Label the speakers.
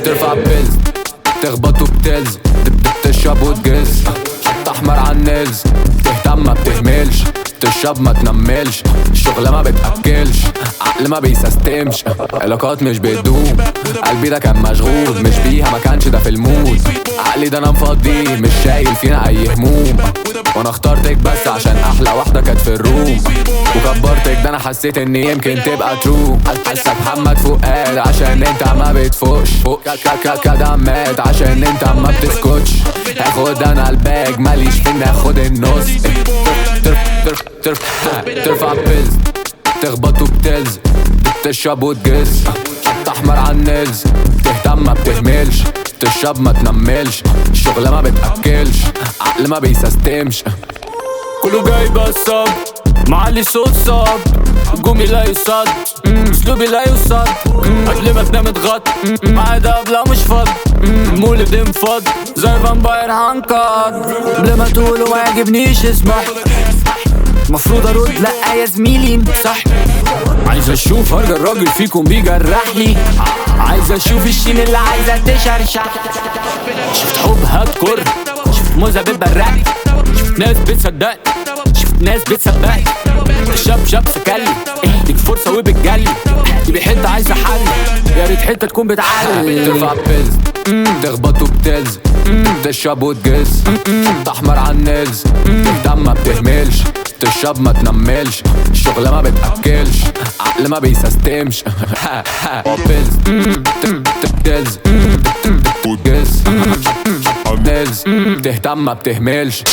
Speaker 1: ترفع بيلز تخبط وبتلز تشرب وتجز خط احمر عالنيلز تهتم ما بتهملش تشرب ما تنملش الشغلة ما بتأكلش عقل ما بيسستمش علاقات مش بتدوم قلبي ده كان مشغول مش بيها ما كانش ده في المود عقلي ده انا مفضيه مش شايل فينا اي هموم وانا اخترتك بس عشان احلى واحدة كانت في الروم وكبرتك ده انا حسيت ان يمكن تبقى ترو حاسك محمد فؤاد عشان انت ما بتفوقش فوق كدمات عشان انت ما بتسكتش هاخد انا الباج ماليش في اني اخد النص ترفع بيلز تخبط وبتلز تشرب وتجز خط احمر عالنيلز تهتم ما بتهملش تشرب ما تنملش الشغلة ما بتأكلش عقل ما بيسستمش
Speaker 2: كله جاي بصب معلي صوت صاب هجومي لا يصد اسلوبي لا يصد اكلمك ده متغط معايا دبلة مش فض مولد انفض زي فامباير هنكر قبل ما تقوله ما يعجبنيش اسمح مفروض ارد لا يا زميلي صح عايز اشوف هرجع الراجل فيكم بيجرحني عايز اشوف الشين اللي عايزة تشرشح شفت حب هاتكر شفت موزة بتبرقني شفت ناس بتصدقني شفت ناس بتسبقني شاب سكلي اديك فرصة وبتجلي دي بحتة عايزة حل يا ريت حتة تكون بتعلي
Speaker 1: ترفع بيلز تخبط وبتلز تشرب وتجز خط احمر عالنيلز تهتم ما بتهملش تشرب ما تنملش الشغلة ما بتأكلش عقل ما بيسستمش بيلز تلز وتجز نيلز تهتم ما بتهملش